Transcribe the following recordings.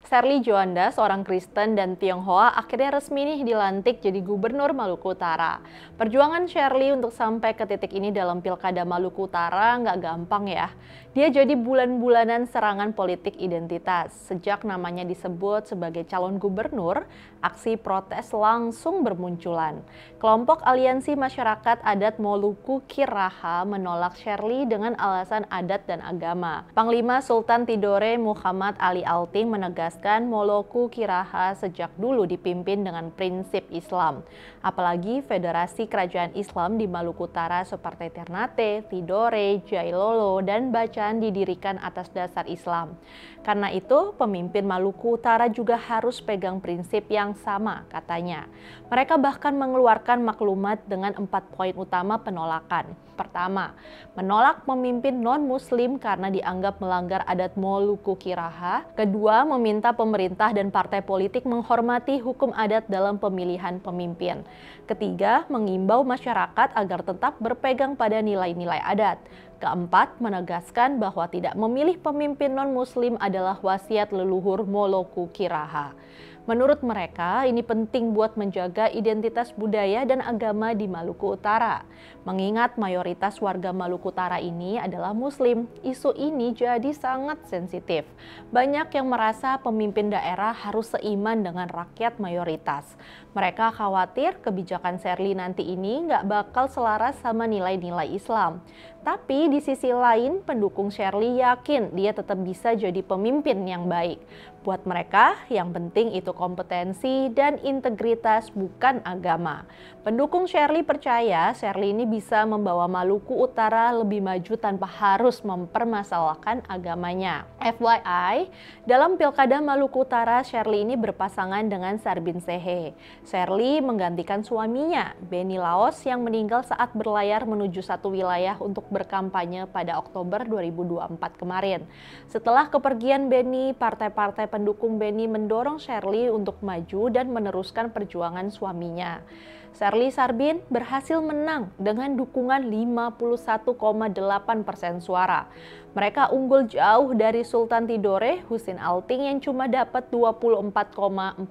Sherly Juanda, seorang Kristen dan Tionghoa, akhirnya resmi nih dilantik jadi Gubernur Maluku Utara. Perjuangan Sherly untuk sampai ke titik ini dalam Pilkada Maluku Utara nggak gampang ya. Dia jadi bulan-bulanan serangan politik identitas. Sejak namanya disebut sebagai calon gubernur, aksi protes langsung bermunculan. Kelompok Aliansi Masyarakat Adat Moluku Kiraha menolak Sherly dengan alasan adat dan agama. Panglima Sultan Tidore Muhammad Ali Alting menegaskan Moluku Kiraha sejak dulu dipimpin dengan prinsip Islam. Apalagi Federasi Kerajaan Islam di Maluku Utara seperti Ternate, Tidore, Jailolo, dan Bacan didirikan atas dasar Islam. Karena itu, pemimpin Maluku Utara juga harus pegang prinsip yang sama, katanya. Mereka bahkan mengeluarkan maklumat dengan 4 poin utama penolakan. Pertama, menolak pemimpin non-Muslim karena dianggap melanggar adat Moluku Kiraha. Kedua, meminta pemerintah dan partai politik menghormati hukum adat dalam pemilihan pemimpin. Ketiga, mengimbau masyarakat agar tetap berpegang pada nilai-nilai adat. Keempat, menegaskan bahwa tidak memilih pemimpin non-Muslim adalah wasiat leluhur Moluku Kiraha. Menurut mereka, ini penting buat menjaga identitas budaya dan agama di Maluku Utara. Mengingat mayoritas warga Maluku Utara ini adalah Muslim, isu ini jadi sangat sensitif. Banyak yang merasa pemimpin daerah harus seiman dengan rakyat mayoritas. Mereka khawatir kebijakan Sherly nanti ini nggak bakal selaras sama nilai-nilai Islam. Tapi di sisi lain, pendukung Sherly yakin dia tetap bisa jadi pemimpin yang baik. Buat mereka, yang penting itu kompetensi dan integritas, bukan agama. Pendukung Sherly percaya Sherly ini bisa membawa Maluku Utara lebih maju tanpa harus mempermasalahkan agamanya. FYI, dalam Pilkada Maluku Utara, Sherly ini berpasangan dengan Sarbin Sehe. Sherly menggantikan suaminya, Benny Laos, yang meninggal saat berlayar menuju satu wilayah untuk berkampanye pada Oktober 2024 kemarin. Setelah kepergian Benny, partai-partai pendukung Benny mendorong Sherly untuk maju dan meneruskan perjuangan suaminya. Sherly Sarbin berhasil menang dengan dukungan 51,8% suara. Mereka unggul jauh dari Sultan Tidore Husin Alting yang cuma dapat 24,42%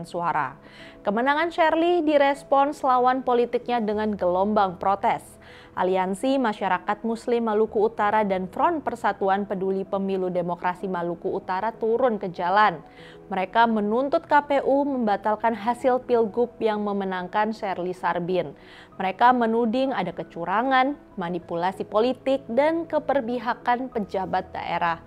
suara. Kemenangan Sherly direspons lawan politiknya dengan gelombang protes. Aliansi Masyarakat Muslim Maluku Utara dan Front Persatuan Peduli Pemilu Demokrasi Maluku Utara turun ke jalan. Mereka menuntut KPU membatalkan hasil pilgub yang memenangkan Sherly Sarbin. Mereka menuding ada kecurangan, manipulasi politik, dan keberpihakan pejabat daerah.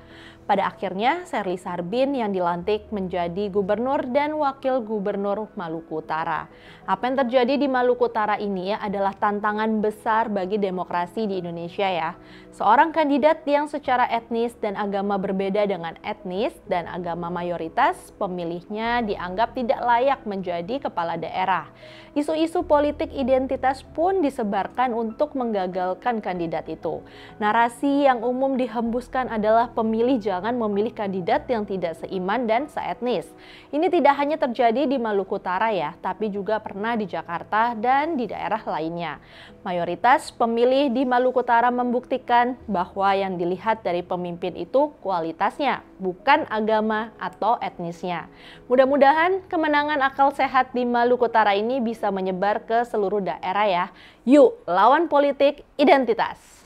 Pada akhirnya, Sherly Sarbin yang dilantik menjadi gubernur dan wakil gubernur Maluku Utara. Apa yang terjadi di Maluku Utara ini adalah tantangan besar bagi demokrasi di Indonesia ya. Seorang kandidat yang secara etnis dan agama berbeda dengan etnis dan agama mayoritas, pemilihnya dianggap tidak layak menjadi kepala daerah. Isu-isu politik identitas pun disebarkan untuk menggagalkan kandidat itu. Narasi yang umum dihembuskan adalah pemilih jangan memilih kandidat yang tidak seiman dan seetnis. Ini tidak hanya terjadi di Maluku Utara ya, tapi juga pernah di Jakarta dan di daerah lainnya. Mayoritas pemilih di Maluku Utara membuktikan bahwa yang dilihat dari pemimpin itu kualitasnya, bukan agama atau etnisnya. Mudah-mudahan kemenangan akal sehat di Maluku Utara ini bisa menyebar ke seluruh daerah ya. Yuk, lawan politik identitas!